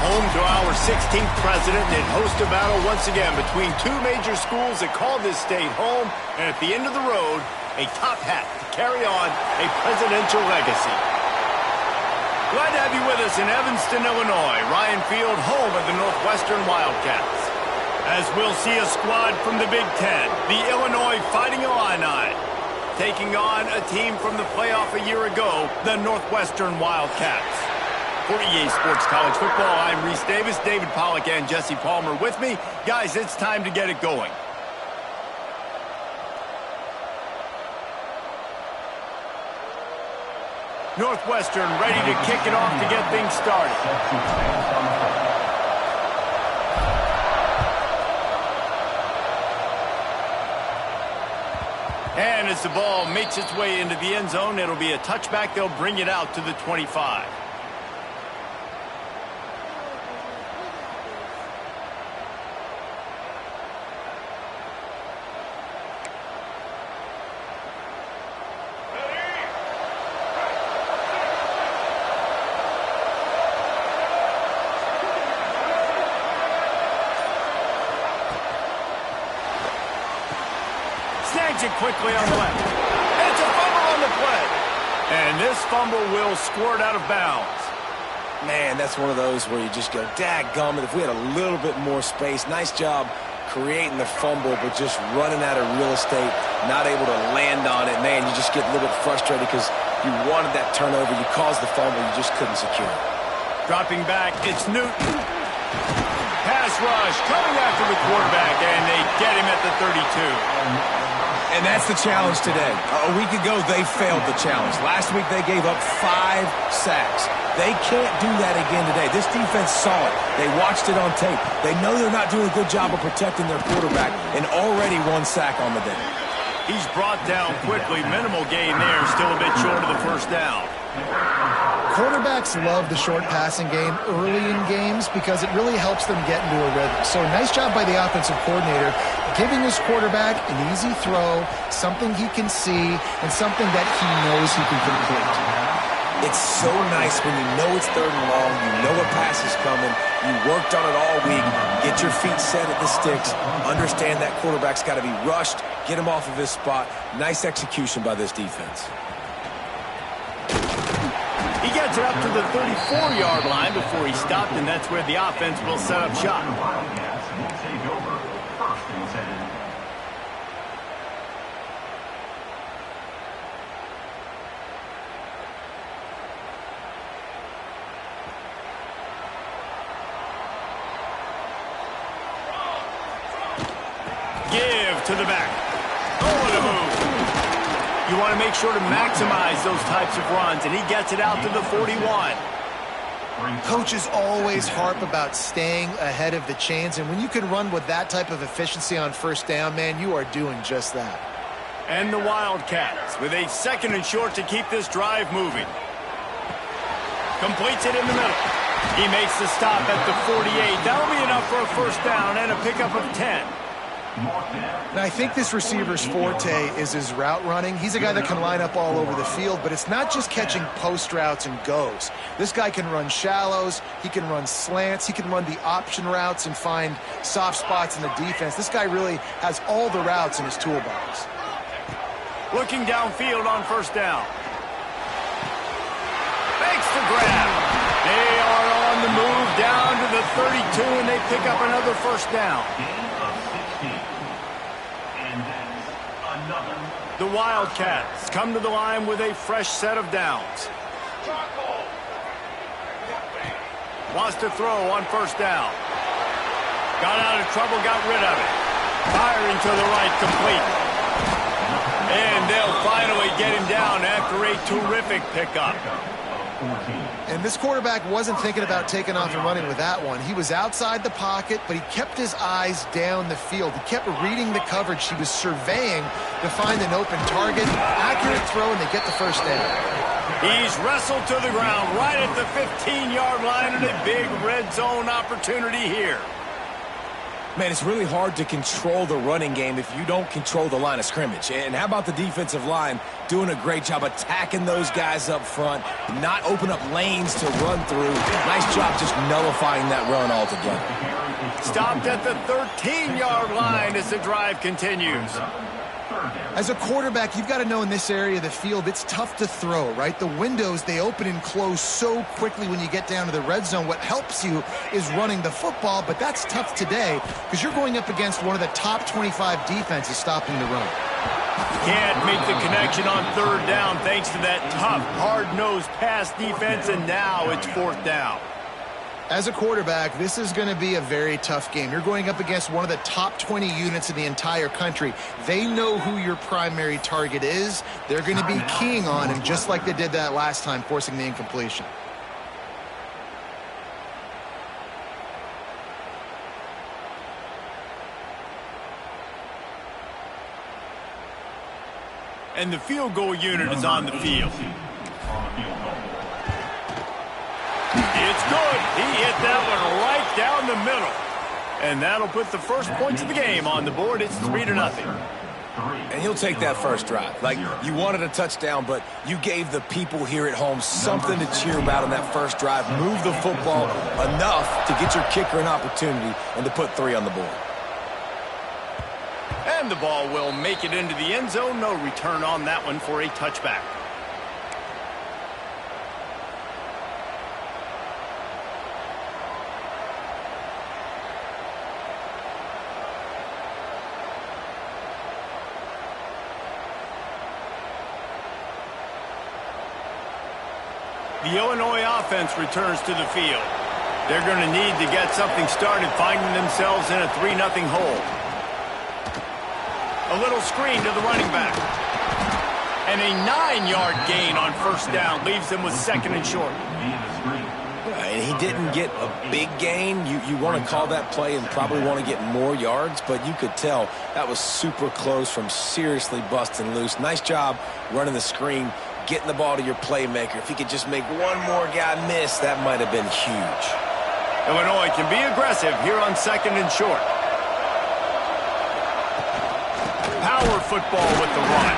Home to our 16th president, and it hosts a battle once again between two major schools that call this state home, and at the end of the road, a top hat to carry on a presidential legacy. Glad to have you with us in Evanston, Illinois. Ryan Field, home of the Northwestern Wildcats. As we'll see a squad from the Big Ten, the Illinois Fighting Illini, taking on a team from the playoff a year ago, the Northwestern Wildcats. For EA Sports College Football, I'm Reese Davis, David Pollack, and Jesse Palmer with me. Guys, it's time to get it going. Northwestern ready to kick it off to get things started. And as the ball makes its way into the end zone, it'll be a touchback. They'll bring it out to the 25. Snags it quickly on the left. It's a fumble on the play. And this fumble will squirt out of bounds. Man, that's one of those where you just go, dadgummit, if we had a little bit more space. Nice job creating the fumble, but just running out of real estate, not able to land on it. Man, you just get a little bit frustrated because you wanted that turnover. You caused the fumble. You just couldn't secure it. Dropping back, it's Newton. Pass rush coming after the quarterback, and they get him at the 32. And that's the challenge today. A week ago, they failed the challenge. Last week, they gave up 5 sacks. They can't do that again today. This defense saw it. They watched it on tape. They know they're not doing a good job of protecting their quarterback, and already 1 sack on the day. He's brought down quickly. Minimal gain there. Still a bit short of the first down. Quarterbacks love the short passing game early in games because it really helps them get into a rhythm. So nice job by the offensive coordinator giving his quarterback an easy throw, something he can see, and something that he knows he can complete. It's so nice when you know it's 3rd and long, you know a pass is coming, you worked on it all week, get your feet set at the sticks, understand that quarterback's got to be rushed, get him off of his spot. Nice execution by this defense. He gets it up to the 34-yard line before he stopped, and that's where the offense will set up shop. Give to the back. Oh, what a move. You want to make sure to maximize those types of runs, and he gets it out to the 41. Coaches always harp about staying ahead of the chains, and when you can run with that type of efficiency on first down, man, you are doing just that. And the Wildcats with a 2nd and short to keep this drive moving. Completes it in the middle. He makes the stop at the 48. That'll be enough for a first down and a pickup of 10. Now, I think this receiver's forte is his route running. He's a guy that can line up all over the field, but it's not just catching post routes and goes. This guy can run shallows, he can run slants, he can run the option routes and find soft spots in the defense. This guy really has all the routes in his toolbox. Looking downfield on first down. Makes the grab. They are on the move down to the 32, and they pick up another first down. The Wildcats come to the line with a fresh set of downs. Wants to throw on first down. Got out of trouble, got rid of it. Firing to the right, complete. And they'll finally get him down after a terrific pickup. And this quarterback wasn't thinking about taking off and running with that one. He was outside the pocket, but he kept his eyes down the field. He kept reading the coverage. He was surveying to find an open target. Accurate throw, and they get the first down. He's wrestled to the ground right at the 15-yard line, and a big red zone opportunity here. Man, it's really hard to control the running game if you don't control the line of scrimmage. And how about the defensive line doing a great job attacking those guys up front, not open up lanes to run through. Nice job just nullifying that run altogether. Stopped at the 13-yard line as the drive continues. As a quarterback, you've got to know in this area of the field, it's tough to throw, right? The windows, they open and close so quickly when you get down to the red zone. What helps you is running the football, but that's tough today because you're going up against one of the top 25 defenses stopping the run. Can't make the connection on third down thanks to that tough, hard-nosed pass defense, and now it's fourth down. As a quarterback, this is going to be a very tough game. You're going up against one of the top 20 units in the entire country. They know who your primary target is. They're going to be keying on him just like they did that last time, forcing the incompletion. And the field goal unit is on the field. It's good. He hit that one right down the middle. And that'll put the first points of the game on the board. It's 3-0. And he'll take that first drive. Like, you wanted a touchdown, but you gave the people here at home something to cheer about on that first drive. Move the football enough to get your kicker an opportunity and to put 3 on the board. And the ball will make it into the end zone. No return on that one for a touchback. The Illinois offense returns to the field. They're going to need to get something started, finding themselves in a 3-0 hole. A little screen to the running back. And a 9-yard gain on first down leaves them with second and short. And he didn't get a big gain. You want to call that play and probably want to get more yards, but you could tell that was super close from seriously busting loose. Nice job running the screen, getting the ball to your playmaker. If he could just make one more guy miss, that might have been huge. Illinois can be aggressive here on second and short. Power football with the run.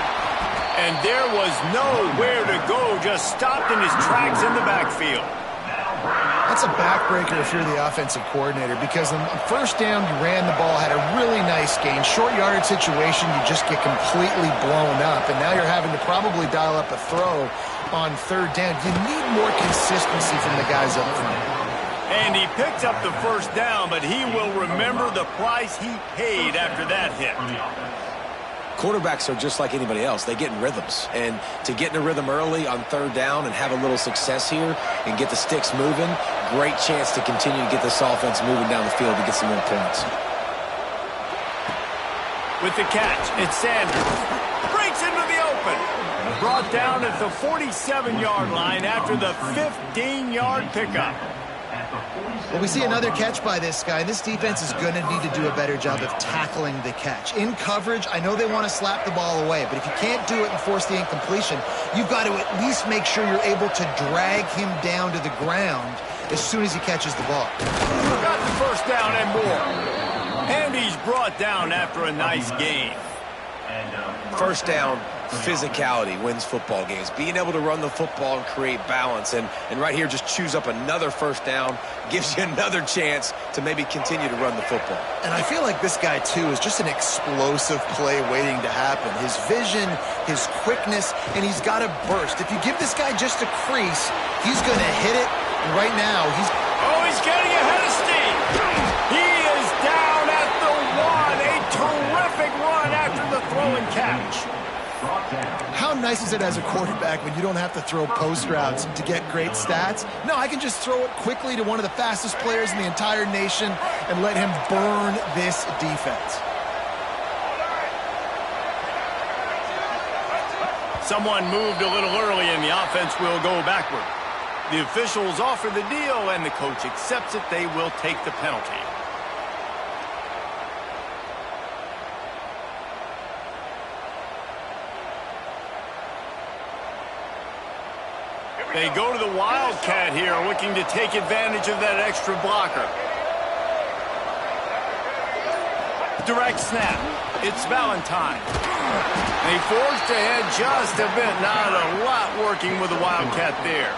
And there was nowhere to go, just stopped in his tracks in the backfield. That's a backbreaker if you're the offensive coordinator, because on first down, you ran the ball, had a really nice gain. Short yardage situation, you just get completely blown up, and now you're having to probably dial up a throw on third down. You need more consistency from the guys up front. And he picked up the first down, but he will remember the price he paid after that hit. Quarterbacks are just like anybody else. They get in rhythms. And to get in a rhythm early on third down and have a little success here and get the sticks moving, great chance to continue to get this offense moving down the field to get some more points. With the catch, it's Sanders. Breaks into the open. Brought down at the 47-yard line after the 15-yard pickup. Well, we see another catch by this guy. This defense is going to need to do a better job of tackling the catch. In coverage, I know they want to slap the ball away, but if you can't do it and force the incompletion, you've got to at least make sure you're able to drag him down to the ground as soon as he catches the ball. Got the first down and more. And he's brought down after a nice gain. First down, physicality wins football games. Being able to run the football and create balance. And right here, just choose up another first down, gives you another chance to maybe continue to run the football. And I feel like this guy, too, is just an explosive play waiting to happen. His vision, his quickness, and he's got a burst. If you give this guy just a crease, he's going to hit it. And right now, he's getting ahead of steam. He is down at the 1. A terrific run after the throw and catch. How nice is it as a quarterback when you don't have to throw post routes to get great stats? No, I can just throw it quickly to one of the fastest players in the entire nation and let him burn this defense. Someone moved a little early and the offense will go backward. The officials offer the deal and the coach accepts it. They will take the penalty. They go to the Wildcat here, looking to take advantage of that extra blocker. Direct snap. It's Valentine. They forced ahead just a bit. Not a lot working with the Wildcat there.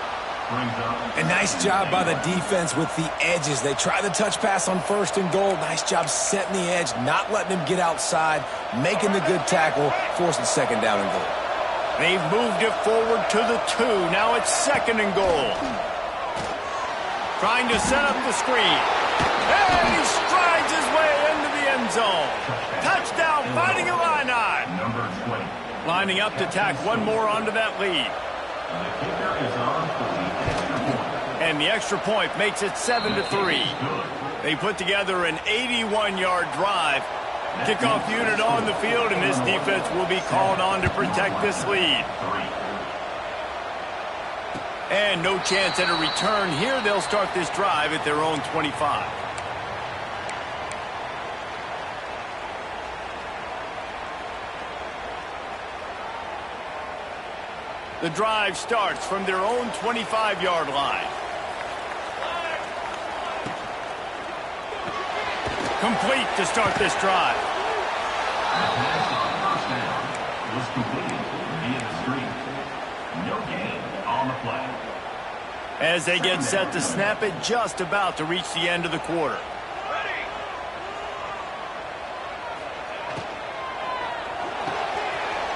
A nice job by the defense with the edges. They try the touch pass on 1st and goal. Nice job setting the edge, not letting him get outside, making the good tackle, forcing 2nd down and goal. They've moved it forward to the 2. Now it's 2nd and goal. Trying to set up the screen. And he strides his way into the end zone. Touchdown, Fighting Illini. Lining up to tack one more onto that lead. And the extra point makes it 7-3. They put together an 81-yard drive. Kickoff unit on the field, and this defense will be called on to protect this lead. And no chance at a return here. They'll start this drive at their own 25. The drive starts from their own 25-yard line. Complete to start this drive. The pass on 1st down was completed via the screen. No gain on the play. As they get set to snap it, just about to reach the end of the quarter.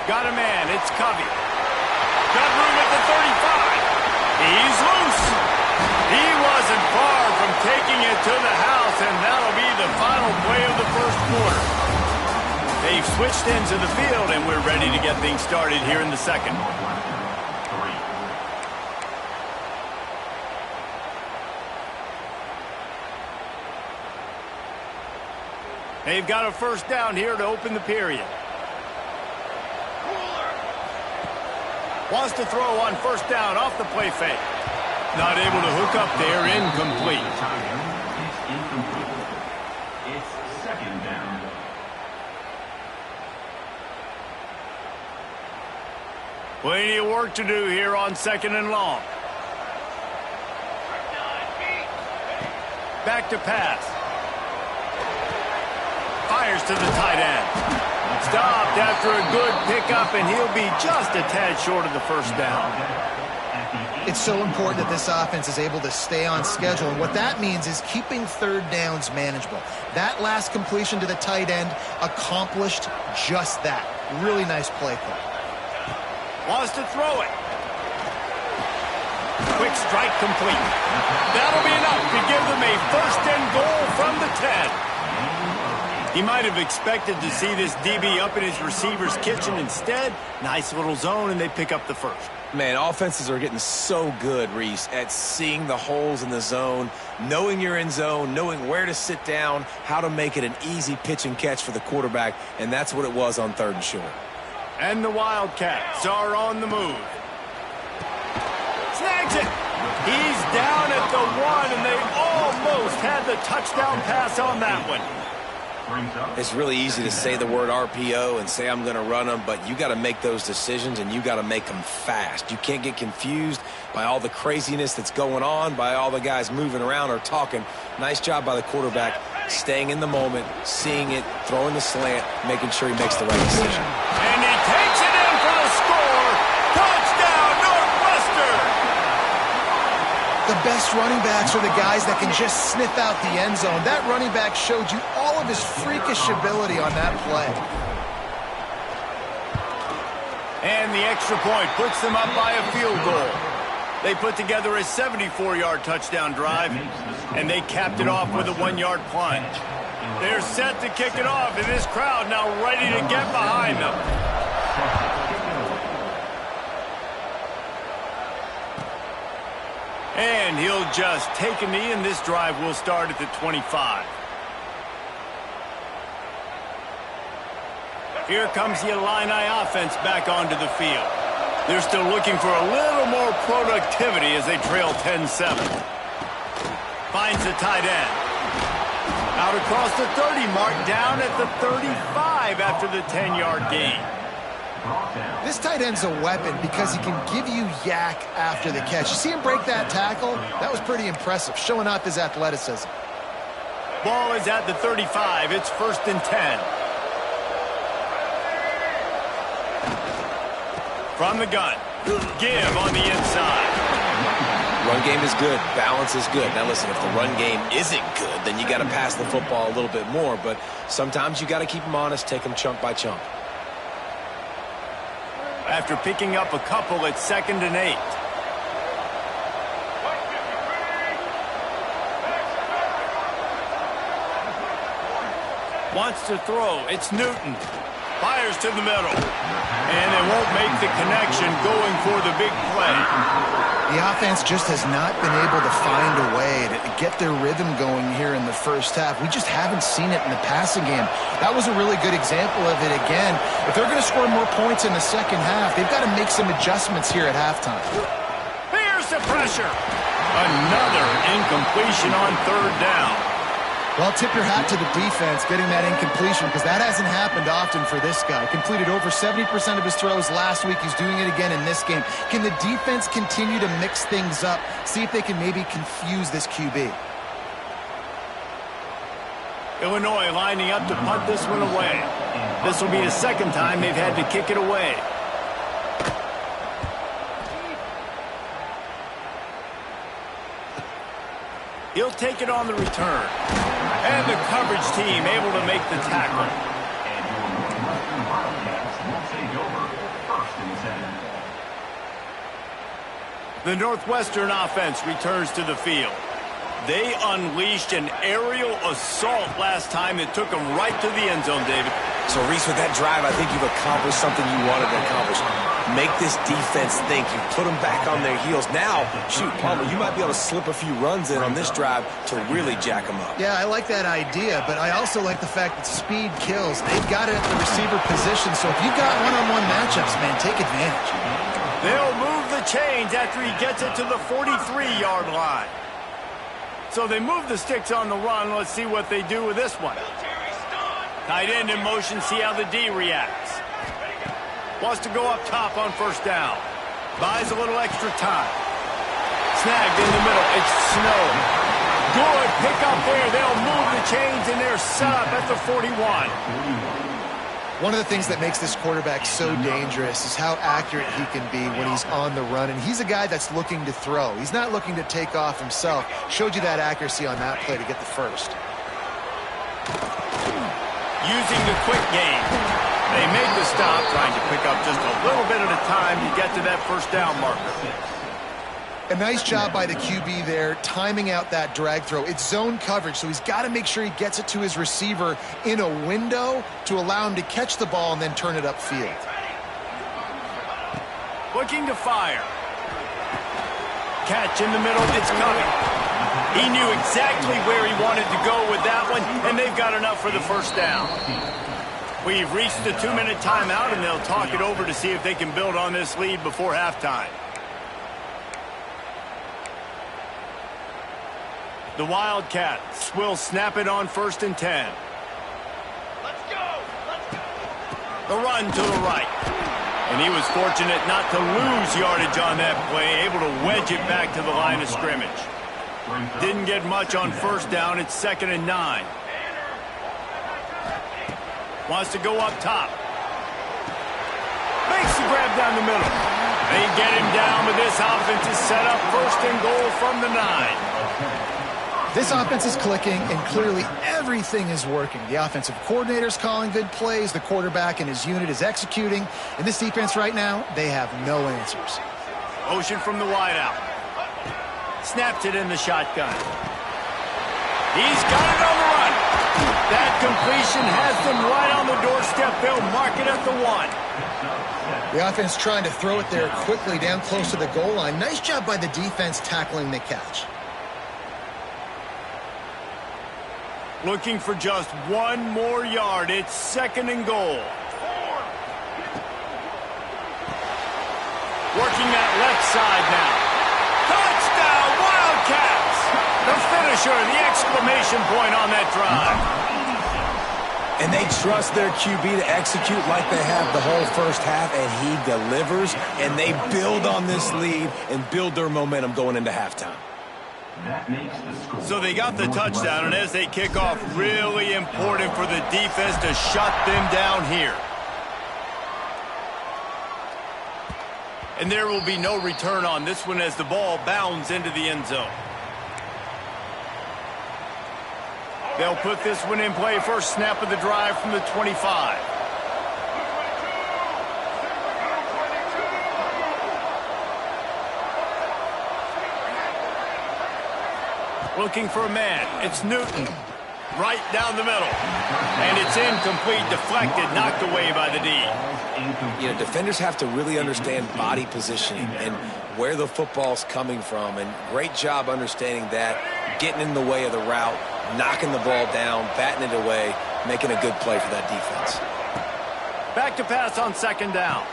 Got a man, it's Covey. Got room at the 35. He's loose. He wasn't far from taking it to the house, and that'll be the final play of the 1st quarter. They've switched into the field, and we're ready to get things started here in the 2nd. They've got a 1st down here to open the period. Wants to throw on 1st down off the play fake. Not able to hook up there, incomplete. It's incomplete. It's 2nd down. Plenty of work to do here on 2nd and long. Back to pass. Fires to the tight end. Stopped after a good pickup, and he'll be just a tad short of the 1st down. It's so important that this offense is able to stay on schedule, and what that means is keeping 3rd downs manageable. That last completion to the tight end accomplished just that. Really nice play call. Wants to throw it. Quick strike complete. That'll be enough to give them a 1st and goal from the 10. He might have expected to see this DB up in his receiver's kitchen. Instead, nice little zone, and they pick up the 1st. Man, offenses are getting so good, Reese, at seeing the holes in the zone, knowing you're in zone, knowing where to sit down, how to make it an easy pitch and catch for the quarterback, and that's what it was on 3rd and short. And the Wildcats are on the move. Snags it. He's down at the 1, and they almost had the touchdown pass on that one. It's really easy to say the word RPO and say I'm going to run them, but you got to make those decisions, and you got to make them fast. You can't get confused by all the craziness that's going on, by all the guys moving around or talking. Nice job by the quarterback, staying in the moment, seeing it, throwing the slant, making sure he makes the right decision. And he takes it in for the score. Touchdown, Northwestern! The best running backs are the guys that can just sniff out the end zone. That running back showed you all of his freakish ability on that play. And the extra point puts them up by a field goal. They put together a 74-yard touchdown drive, and they capped it off with a 1-yard plunge. They're set to kick it off, and this crowd now ready to get behind them. And he'll just take a knee, and this drive will start at the 25. Here comes the Illini offense back onto the field. They're still looking for a little more productivity as they trail 10-7. Finds the tight end. Out across the 30 mark, down at the 35 after the 10-yard gain. This tight end's a weapon because he can give you yak after the catch. You see him break that tackle? That was pretty impressive, showing off his athleticism. Ball is at the 35. It's 1st and 10. From the gun. Give on the inside. Run game is good. Balance is good. Now listen, if the run game isn't good, then you got to pass the football a little bit more. But sometimes you got to keep them honest, take them chunk by chunk. After picking up a couple, it's 2nd and 8. Wants to throw. It's Newton. Fires to the middle. And they won't make the connection going for the big play. The offense just has not been able to find a way to get their rhythm going here in the first half. We just haven't seen it in the passing game. That was a really good example of it again. If they're going to score more points in the second half, they've got to make some adjustments here at halftime. Here's the pressure. Another incompletion on 3rd down. Well, tip your hat to the defense getting that incompletion because that hasn't happened often for this guy. Completed over 70% of his throws last week. He's doing it again in this game. Can the defense continue to mix things up? See if they can maybe confuse this QB. Illinois lining up to punt this one away. This will be the 2nd time they've had to kick it away. He'll take it on the return. And the coverage team able to make the tackle. And your Northwestern Wildcats will take over 1st and 10. The Northwestern offense returns to the field. They unleashed an aerial assault last time that took them right to the end zone, David. So, Reese, with that drive, I think you've accomplished something you wanted to accomplish. Make this defense think. You put them back on their heels. Now, shoot, Palmer, you might be able to slip a few runs in on this drive to really jack them up. Yeah, I like that idea, but I also like the fact that speed kills. They've got it at the receiver position, so if you've got one-on-one matchups, man, take advantage. They'll move the chains after he gets it to the 43-yard line. So they move the sticks on the run. Let's see what they do with this one. Tight end in motion, see how the D reacts. Wants to go up top on 1st down. Buys a little extra time. Snagged in the middle. It's Snow. Good pick up there. They'll move the chains, and they're set up at the 41. One of the things that makes this quarterback so dangerous is how accurate he can be when he's on the run. And he's a guy that's looking to throw. He's not looking to take off himself. Showed you that accuracy on that play to get the first. Using the quick game. They made the stop, trying to pick up just a little bit at a time to get to that 1st down marker. A nice job by the QB there, timing out that drag throw. It's zone coverage, so he's got to make sure he gets it to his receiver in a window to allow him to catch the ball and then turn it upfield. Looking to fire. Catch in the middle, it's coming. He knew exactly where he wanted to go with that one, and they've got enough for the 1st down. We've reached the 2-minute timeout, and they'll talk it over to see if they can build on this lead before halftime. The Wildcats will snap it on 1st and 10. Let's go! The run to the right. And he was fortunate not to lose yardage on that play, able to wedge it back to the line of scrimmage. Didn't get much on 1st down. It's 2nd and 9. Wants to go up top. Makes the grab down the middle. They get him down, but this offense is set up 1st and goal from the 9. This offense is clicking, and clearly everything is working. The offensive coordinator's calling good plays. The quarterback and his unit is executing. And this defense right now, they have no answers. Motion from the wideout. Snapped it in the shotgun. He's got it on the run. That completion has them right on the doorstep. They'll mark it at the 1. The offense trying to throw it there quickly down close to the goal line. Nice job by the defense tackling the catch. Looking for just one more yard. It's 2nd and goal. Working that left side now. Touchdown, Wildcats! The finisher, the exclamation point on that drive. And they trust their QB to execute like they have the whole first half, and he delivers, and they build on this lead and build their momentum going into halftime. That makes the score. So they got the touchdown, and as they kick off, really important for the defense to shut them down here. And there will be no return on this one as the ball bounds into the end zone. They'll put this one in play. First snap of the drive from the 25. Looking for a man. It's Newton. Right down the middle. And it's incomplete, deflected, knocked away by the D. You know, defenders have to really understand body positioning and where the football's coming from. And great job understanding that, getting in the way of the route, knocking the ball down, batting it away, making a good play for that defense. Back to pass on second down.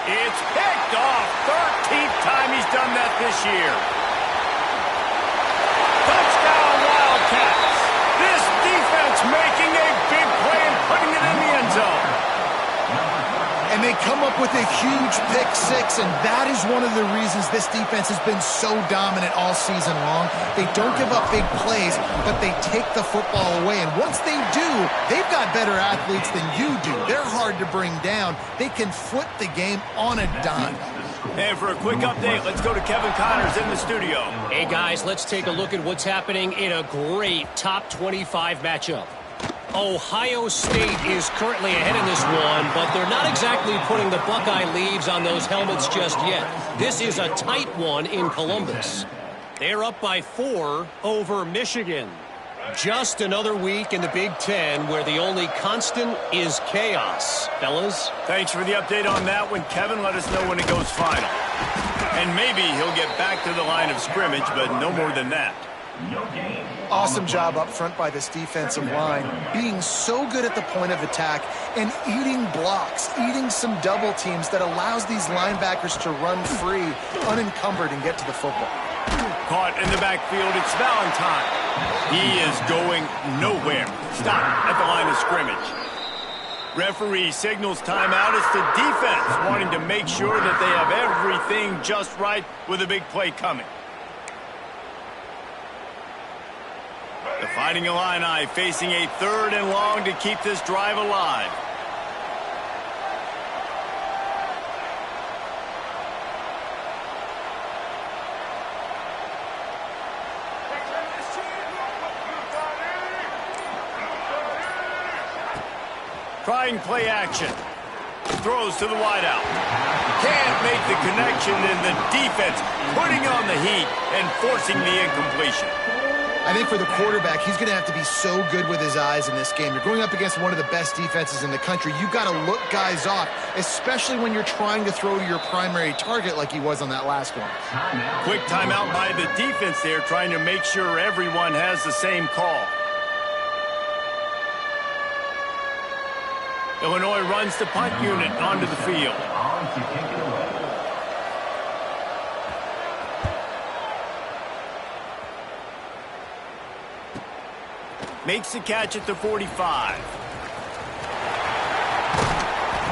It's picked off. 13th time he's done that this year. Touchdown, Wildcats. This defense making a big play and putting it in the end zone. And they come up with a huge pick six, and that is one of the reasons this defense has been so dominant all season long. They don't give up big plays, but they take the football away. And once they do, they've got better athletes than you do. They're hard to bring down. They can flip the game on a dime. And for a quick update, let's go to Kevin Connors in the studio. Hey, guys, let's take a look at what's happening in a great top 25 matchup. Ohio State is currently ahead in this one, but they're not exactly putting the Buckeye leaves on those helmets just yet. This is a tight one in Columbus. They're up by 4 over Michigan. Just another week in the Big Ten where the only constant is chaos. Fellas? Thanks for the update on that one, Kevin. Let us know when it goes final. And maybe he'll get back to the line of scrimmage, but no more than that. Awesome job up front by this defensive line, being so good at the point of attack and eating blocks, eating some double teams that allows these linebackers to run free, unencumbered, and get to the football. Caught in the backfield, it's Valentine. He is going nowhere. Stop at the line of scrimmage. Referee signals timeout. It's the defense wanting to make sure that they have everything just right with a big play coming. The Fighting Illini facing a 3rd and long to keep this drive alive. Trying play action. Throws to the wideout. Can't make the connection, and the defense putting on the heat and forcing the incompletion. I think for the quarterback, he's going to have to be so good with his eyes in this game. You're going up against one of the best defenses in the country. You've got to look guys off, especially when you're trying to throw to your primary target like he was on that last one. Quick timeout by the defense there, trying to make sure everyone has the same call. Illinois runs the punt unit onto the field. Makes the catch at the 45.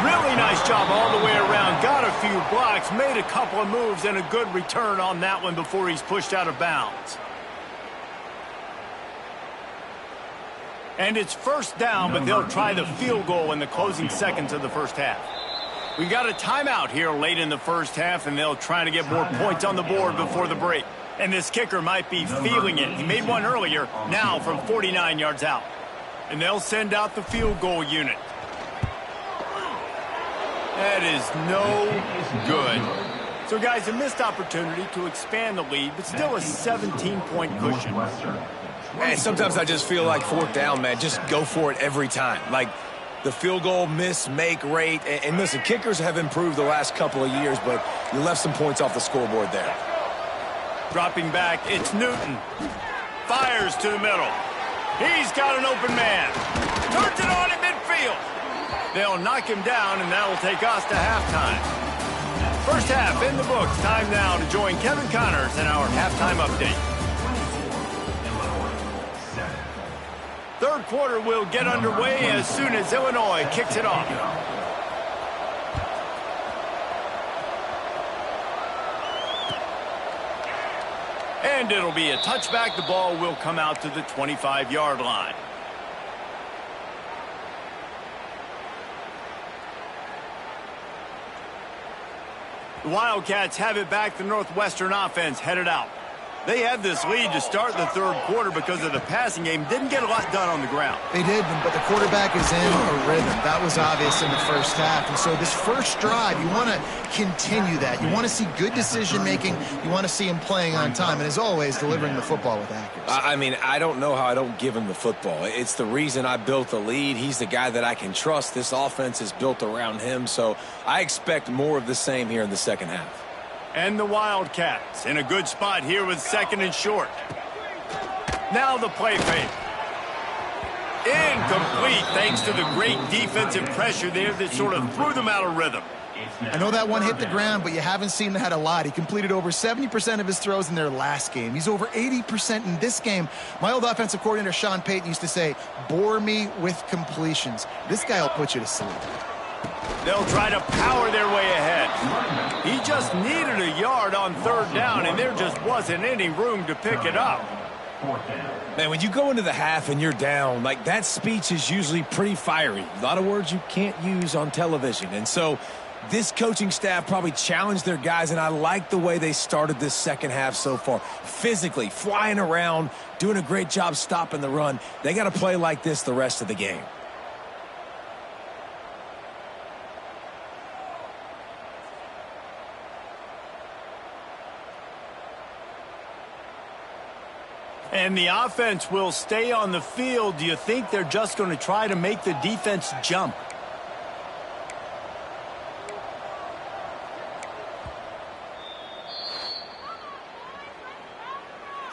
Really nice job all the way around. Got a few blocks, made a couple of moves, and a good return on that one before he's pushed out of bounds. And it's first down, but they'll try the field goal in the closing seconds of the first half. We got a timeout here late in the first half, and they'll try to get more points on the board before the break. And this kicker might be feeling it. He made one earlier, now from 49 yards out. And they'll send out the field goal unit. That is no good. So, guys, a missed opportunity to expand the lead, but still a 17-point cushion. Man, sometimes I just feel like 4th down, man. Just go for it every time. Like the field goal miss, make rate. And listen, kickers have improved the last couple of years, but you left some points off the scoreboard there. Dropping back, it's Newton. Fires to the middle. He's got an open man. Turns it on in midfield. They'll knock him down, and that'll take us to halftime. First half in the books. Time now to join Kevin Connors in our halftime update. 3rd quarter will get underway as soon as Illinois kicks it off. And it'll be a touchback. The ball will come out to the 25-yard line. The Wildcats have it back. The Northwestern offense headed out. They had this lead to start the third quarter because of the passing game. Didn't get a lot done on the ground. They did, but the quarterback is in a rhythm. That was obvious in the first half. And so this first drive, you want to continue that. You want to see good decision-making. You want to see him playing on time. And as always, delivering the football with accuracy. I mean, I don't know how I don't give him the football. It's the reason I built the lead. He's the guy that I can trust. This offense is built around him. So I expect more of the same here in the second half. And the Wildcats in a good spot here with second and short. Now the play fake. Incomplete thanks to the great defensive pressure there that sort of threw them out of rhythm. I know that one hit the ground, but you haven't seen that a lot. He completed over 70% of his throws in their last game. He's over 80% in this game. My old offensive coordinator, Sean Payton, used to say, bore me with completions. This guy will put you to sleep. They'll try to power their way ahead. He just needed a yard on third down, and there just wasn't any room to pick it up. Man, when you go into the half and you're down, like that speech is usually pretty fiery. A lot of words you can't use on television. And so this coaching staff probably challenged their guys, and I like the way they started this second half so far. Physically, flying around, doing a great job stopping the run. They got to play like this the rest of the game. And the offense will stay on the field. Do you think they're just going to try to make the defense jump?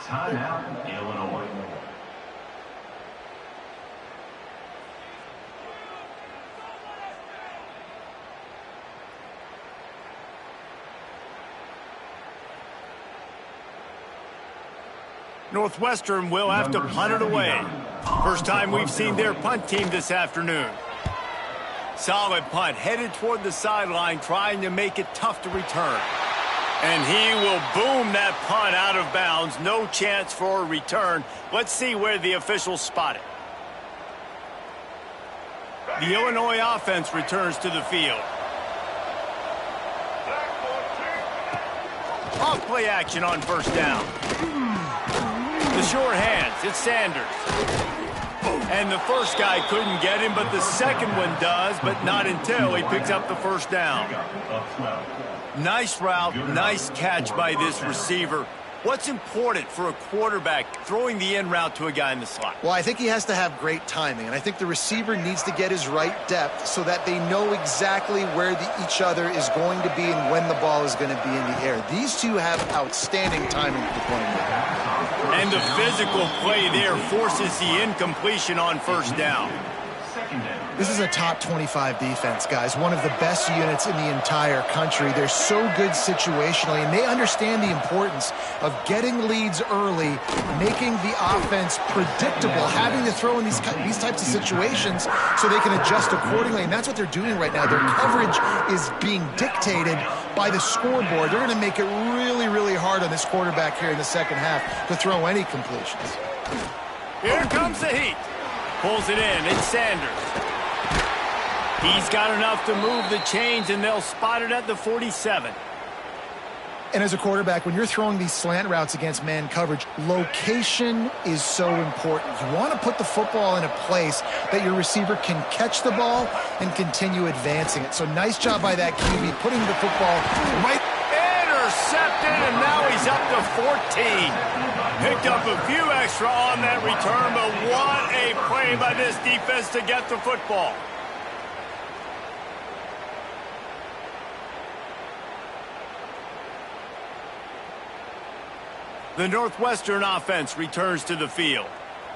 Timeout, Illinois. Northwestern will have to punt it away. First time we've seen their punt team this afternoon. Solid punt, headed toward the sideline, trying to make it tough to return. And he will boom that punt out of bounds. No chance for a return. Let's see where the officials spot it. The Illinois offense returns to the field. Off play action on first down. The short hands, it's Sanders. And the first guy couldn't get him, but the second one does, but not until he picks up the first down. Nice route, nice catch by this receiver. What's important for a quarterback throwing the in route to a guy in the slot? Well, I think he has to have great timing, and I think the receiver needs to get his right depth so that they know exactly where each other is going to be and when the ball is going to be in the air. These two have outstanding timing for the playmaker. And the physical play there forces the incompletion on first down. This is a top 25 defense, guys. One of the best units in the entire country. They're so good situationally, and they understand the importance of getting leads early, making the offense predictable, having to throw in these types of situations so they can adjust accordingly. And that's what they're doing right now. Their coverage is being dictated by the scoreboard. They're going to make it really, really hard on this quarterback here in the second half to throw any completions. Here comes the heat. Pulls it in. It's Sanders. He's got enough to move the chains, and they'll spot it at the 47. And as a quarterback, when you're throwing these slant routes against man coverage, location is so important. You want to put the football in a place that your receiver can catch the ball and continue advancing it. So nice job by that QB, putting the football right. Intercepted, and now he's up to 14. Picked up a few extra on that return, but what a play by this defense to get the football. The Northwestern offense returns to the field.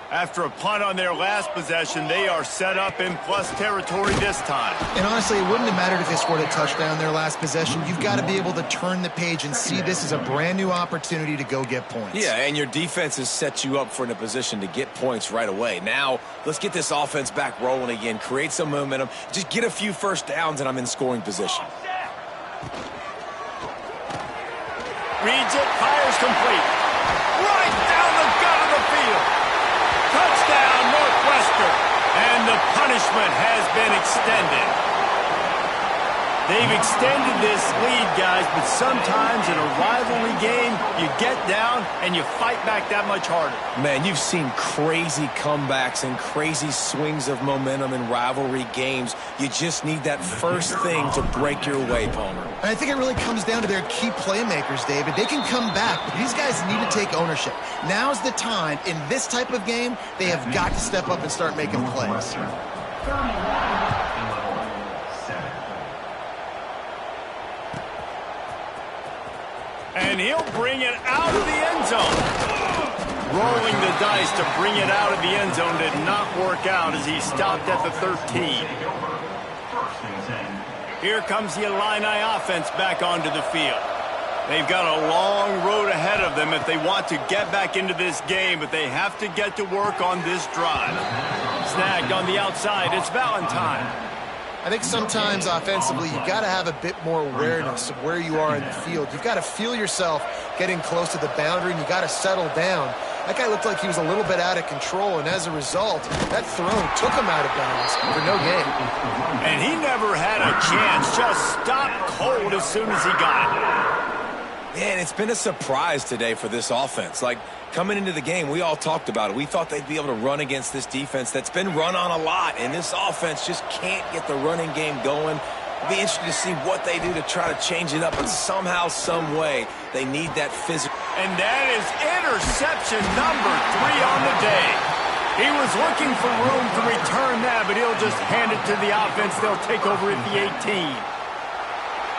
After a punt on their last possession, they are set up in plus territory this time. And honestly, it wouldn't have mattered if they scored a touchdown their last possession. You've got to be able to turn the page and see this as a brand new opportunity to go get points. Yeah, and your defense has set you up for in a position to get points right away. Now, let's get this offense back rolling again, create some momentum, just get a few first downs, and I'm in scoring position. Reads it, fires complete. right down the gut of the field. Touchdown, Northwestern. And the punishment has been extended. They've extended this lead, guys, but sometimes in a rivalry game, you get down and you fight back that much harder. Man, you've seen crazy comebacks and crazy swings of momentum in rivalry games. You just need that first thing to break your way, Palmer. And I think it really comes down to their key playmakers, David. They can come back, but these guys need to take ownership. Now's the time. In this type of game, they have got to step up and start making plays. And he'll bring it out of the end zone. Rolling the dice to bring it out of the end zone did not work out as he stopped at the 13. Here comes the Illini offense back onto the field. They've got a long road ahead of them if they want to get back into this game, but they have to get to work on this drive. Snagged on the outside, it's Valentine. I think sometimes offensively, you've got to have a bit more awareness of where you are in the field. You've got to feel yourself getting close to the boundary, and you've got to settle down. That guy looked like he was a little bit out of control, and as a result, that throw took him out of bounds for no gain. And he never had a chance, just stopped cold as soon as he got it. Man, it's been a surprise today for this offense. Like, coming into the game, we all talked about it. We thought they'd be able to run against this defense that's been run on a lot, and this offense just can't get the running game going. It'll be interesting to see what they do to try to change it up, but somehow, some way, they need that physical. And that is interception number 3 on the day. He was looking for room to return that, but he'll just hand it to the offense. They'll take over at the 18.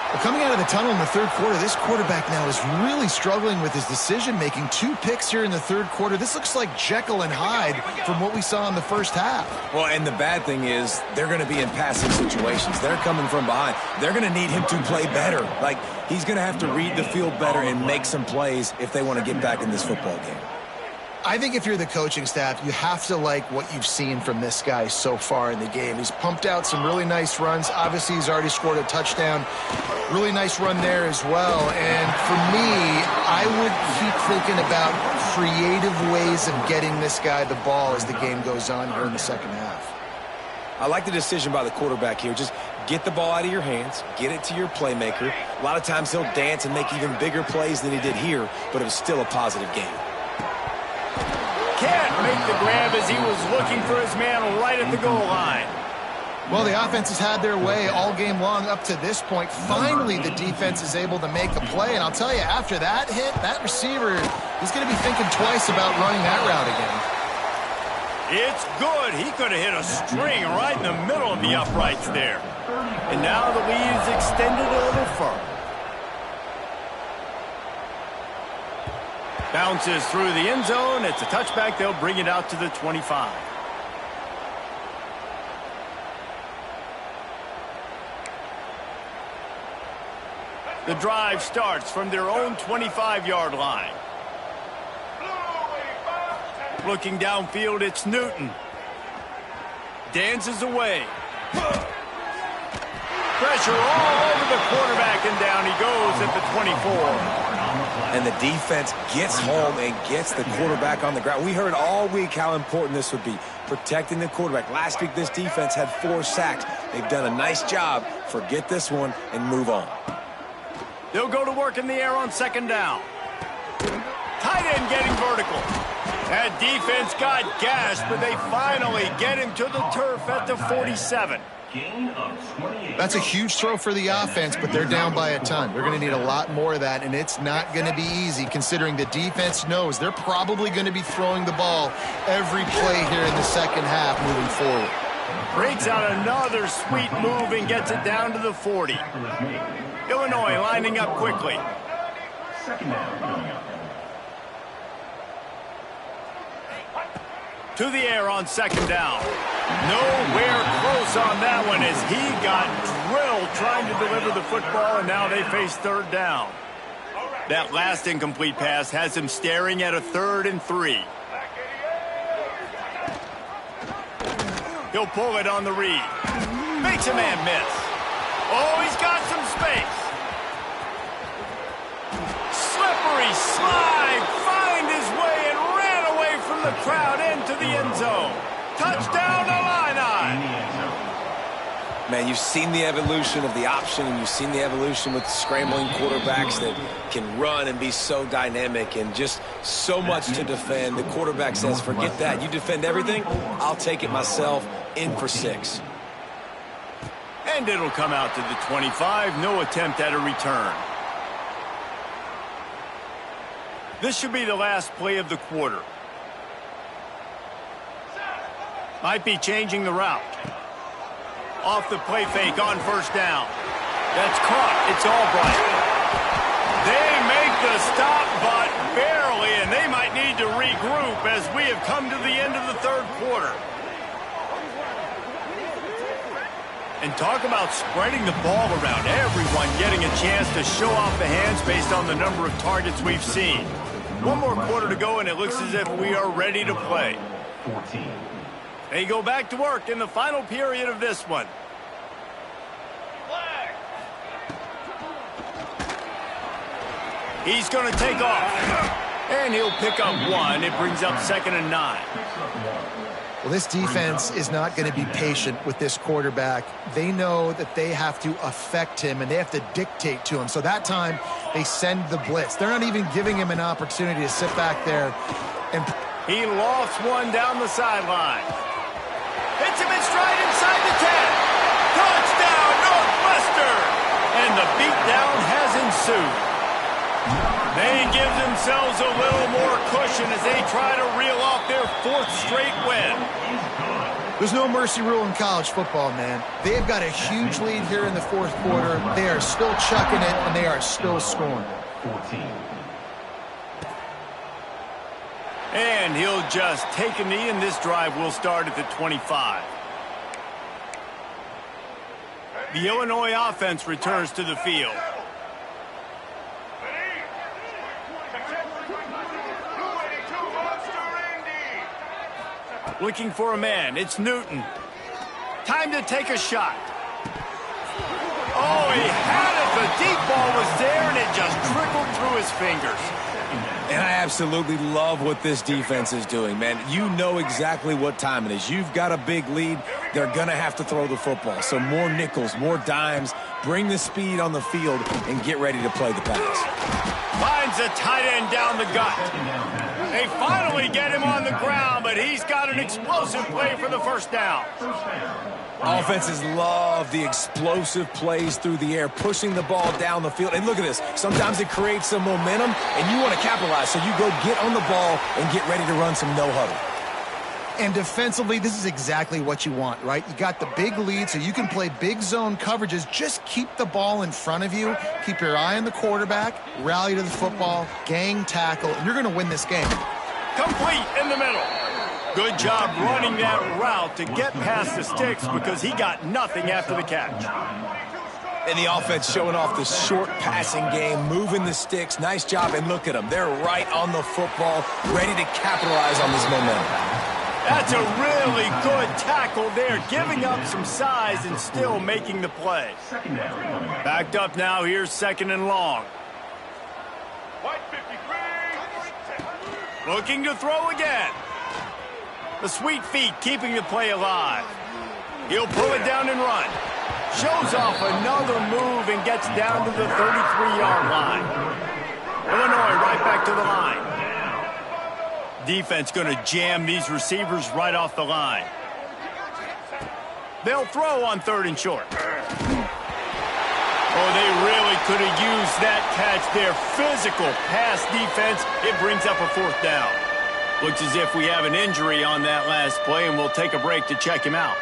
Well, coming out of the tunnel in the third quarter, this quarterback now is really struggling with his decision-making. 2 picks here in the third quarter. This looks like Jekyll and Hyde from what we saw in the first half. Well, and the bad thing is they're going to be in passing situations. They're coming from behind. They're going to need him to play better. Like, he's going to have to read the field better and make some plays if they want to get back in this football game. I think if you're the coaching staff, you have to like what you've seen from this guy so far in the game. He's pumped out some really nice runs. Obviously, he's already scored a touchdown. Really nice run there as well. And for me, I would keep thinking about creative ways of getting this guy the ball as the game goes on here in the second half. I like the decision by the quarterback here. Just get the ball out of your hands, get it to your playmaker. A lot of times he'll dance and make even bigger plays than he did here, but it was still a positive game. Can't make the grab as he was looking for his man right at the goal line. Well, the offense has had their way all game long up to this point. Finally, the defense is able to make a play. And I'll tell you, after that hit, that receiver, he's going to be thinking twice about running that route again. It's good. He could have hit a string right in the middle of the uprights there. And now the lead is extended a little further. Bounces through the end zone. It's a touchback. They'll bring it out to the 25. The drive starts from their own 25-yard line. Looking downfield, it's Newton. Dances away. Pressure all over the quarterback, and down he goes at the 24. And the defense gets home and gets the quarterback on the ground. We heard all week how important this would be, protecting the quarterback. Last week, this defense had 4 sacks. They've done a nice job. Forget this one and move on. They'll go to work in the air on second down. Tight end getting vertical. That defense got gashed, but they finally get him to the turf at the 47. That's a huge throw for the offense, but they're down by a ton. They're going to need a lot more of that, and it's not going to be easy considering the defense knows they're probably going to be throwing the ball every play here in the second half moving forward. Breaks out another sweet move and gets it down to the 40. Illinois lining up quickly. To the air on second down. Nowhere close on that one as he got drilled trying to deliver the football, and now they face third down. That last incomplete pass has him staring at a 3rd and 3. He'll pull it on the read. Makes a man miss. Oh, he's got some space. Slippery slide. Find his Man, you've seen the evolution of the option, and you've seen the evolution with scrambling quarterbacks that can run and be so dynamic and just so much to defend. The quarterback says, forget that. You defend everything, I'll take it myself. In for 6. And it'll come out to the 25. No attempt at a return. This should be the last play of the quarter. Might be changing the route. Off the play fake on first down. That's caught. It's Albright. They make the stop, but barely, and they might need to regroup as we have come to the end of the third quarter. And talk about spreading the ball around. Everyone getting a chance to show off the hands based on the number of targets we've seen. One more quarter to go, and it looks as if we are ready to play. 14. They go back to work in the final period of this one. He's going to take off. And he'll pick up 1. It brings up 2nd and 9. Well, this defense is not going to be patient with this quarterback. They know that they have to affect him, and they have to dictate to him. So that time, they send the blitz. They're not even giving him an opportunity to sit back there. And he lofts one down the sideline. Hits him in stride inside the 10. Touchdown, Northwestern! And the beatdown has ensued. They give themselves a little more cushion as they try to reel off their 4th straight win. There's no mercy rule in college football, man. They've got a huge lead here in the 4th quarter. They are still chucking it, and they are still scoring. 14. And he'll just take a knee, and this drive will start at the 25. The Illinois offense returns to the field. Looking for a man. It's Newton. Time to take a shot. Oh, he had it. The deep ball was there, and it just trickled through his fingers. And I absolutely love what this defense is doing, man. You know exactly what time it is. You've got a big lead. They're going to have to throw the football. So more nickels, more dimes. Bring the speed on the field and get ready to play the pass. Finds a tight end down the gut. They finally get him on the ground, but he's got an explosive play for the first down. Offenses love the explosive plays through the air, pushing the ball down the field. And look at this. Sometimes it creates some momentum, and you want to capitalize. So you go get on the ball and get ready to run some no-huddle. And defensively, this is exactly what you want, right? You got the big lead, so you can play big zone coverages. Just keep the ball in front of you. Keep your eye on the quarterback. Rally to the football. Gang tackle. And you're going to win this game. Complete in the middle. Good job running that route to get past the sticks because he got nothing after the catch. And the offense showing off the short passing game, moving the sticks. Nice job, and look at them. They're right on the football, ready to capitalize on this momentum. That's a really good tackle there, giving up some size and still making the play. Backed up now, here's 2nd and long. Looking to throw again. The sweet feet keeping the play alive. He'll pull it down and run. Shows off another move and gets down to the 33-yard line. Illinois right back to the line. Defense going to jam these receivers right off the line. They'll throw on 3rd and short. Oh, they really could have used that catch there. Physical pass defense. It brings up a 4th down. Looks as if we have an injury on that last play, and we'll take a break to check him out.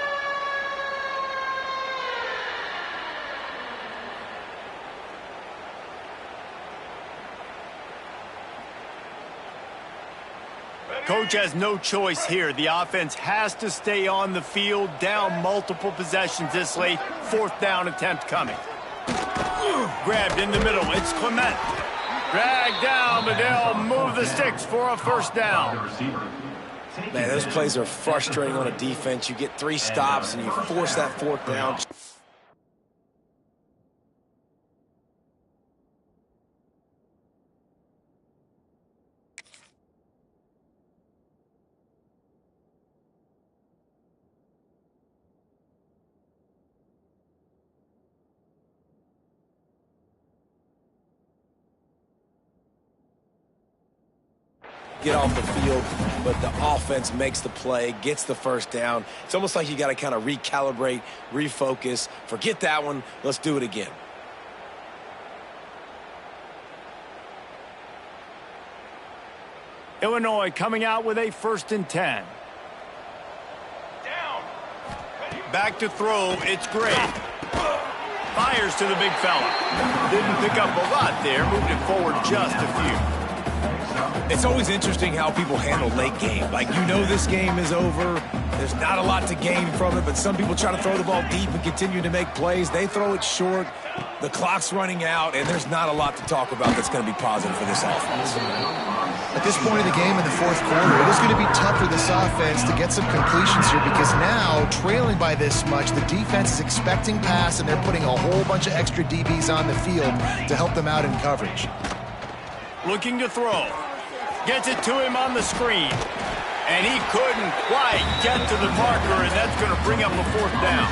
Coach has no choice here. The offense has to stay on the field, down multiple possessions this late. 4th down attempt coming. Grabbed in the middle. It's Clement. Dragged down, but they'll move the sticks for a 1st down. Man, those plays are frustrating on a defense. You get 3 stops, and you force that 4th down. get off the field, but the offense makes the play, gets the first down. It's almost like you got to kind of recalibrate, refocus, forget that one, let's do it again. Illinois coming out with a 1st and 10. Back to throw, it's Gray. Fires to the big fella. Didn't pick up a lot there, moved it forward just a few. It's always interesting how people handle late game. Like, you know this game is over. There's not a lot to gain from it, but some people try to throw the ball deep and continue to make plays. They throw it short. The clock's running out, and there's not a lot to talk about that's going to be positive for this offense. At this point of the game in the 4th quarter, it is going to be tough for this offense to get some completions here because now, trailing by this much, the defense is expecting pass, and they're putting a whole bunch of extra DBs on the field to help them out in coverage. Looking to throw. Gets it to him on the screen. And he couldn't quite get to the marker, and that's going to bring up a 4th down.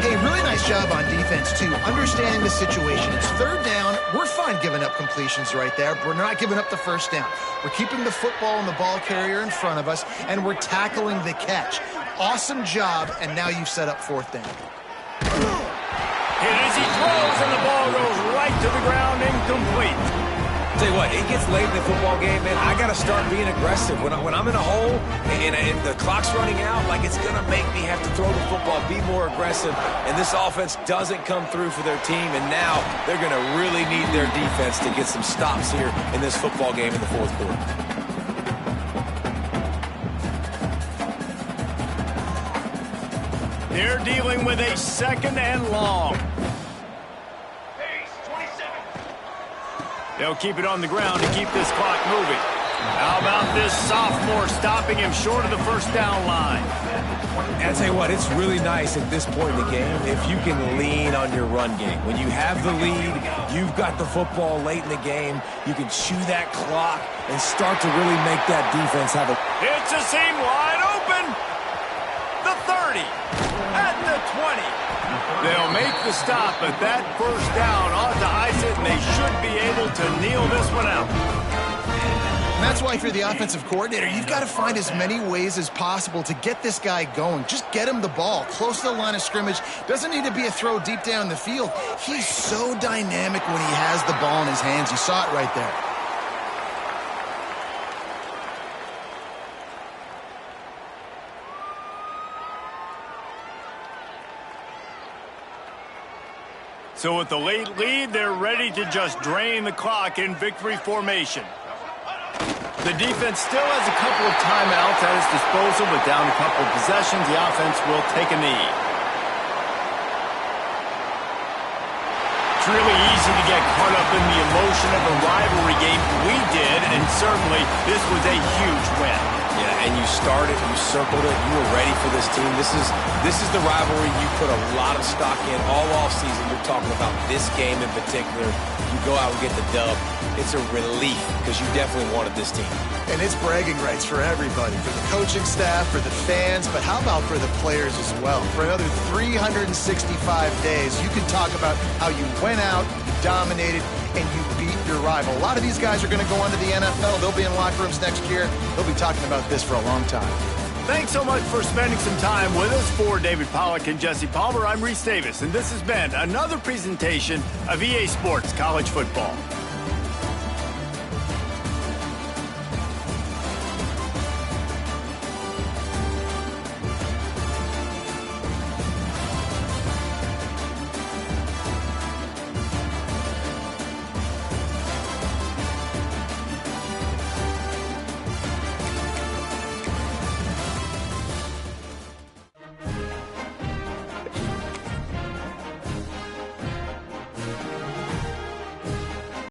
Hey, really nice job on defense, too, understanding the situation. It's 3rd down. We're fine giving up completions right there, but we're not giving up the 1st down. We're keeping the football and the ball carrier in front of us, and we're tackling the catch. Awesome job, and now you've set up 4th down. Hit as he throws, and the ball goes right to the ground, incomplete. Tell you what, it gets late in the football game, man. I got to start being aggressive. When I'm in a hole and the clock's running out, like, it's going to make me have to throw the football, be more aggressive. And this offense doesn't come through for their team, and now they're going to really need their defense to get some stops here in this football game in the 4th quarter. They're dealing with a 2nd and long. They'll keep it on the ground to keep this clock moving. How about this sophomore stopping him short of the 1st down line? And I tell you what, it's really nice at this point in the game if you can lean on your run game. When you have the lead, you've got the football late in the game, you can chew that clock and start to really make that defense have a... It's a seam wide open. The 30 at the 20. They'll make the stop, but that 1st down ought to ice it, and they should be able to kneel this one out. And that's why, if you're the offensive coordinator, you've got to find as many ways as possible to get this guy going. Just get him the ball close to the line of scrimmage. Doesn't need to be a throw deep down the field. He's so dynamic when he has the ball in his hands. You saw it right there. So with the late lead, they're ready to just drain the clock in victory formation. The defense still has a couple of timeouts at its disposal, but down a couple of possessions, the offense will take a knee. It's really easy to get caught up in the emotion of a rivalry game. We did, and certainly this was a huge win. Yeah, and you started, you circled it, you were ready for this team. This is the rivalry you put a lot of stock in all offseason. You're talking about this game in particular. You go out and get the dub. It's a relief because you definitely wanted this team. And it's bragging rights for everybody, for the coaching staff, for the fans, but how about for the players as well? For another 365 days, you can talk about how you went out, you dominated, and you beat your rival. A lot of these guys are going to go on to the NFL. They'll be in locker rooms next year. They'll be talking about this for a long time. Thanks so much for spending some time with us. For David Pollack and Jesse Palmer, I'm Reese Davis, and this has been another presentation of EA Sports College Football.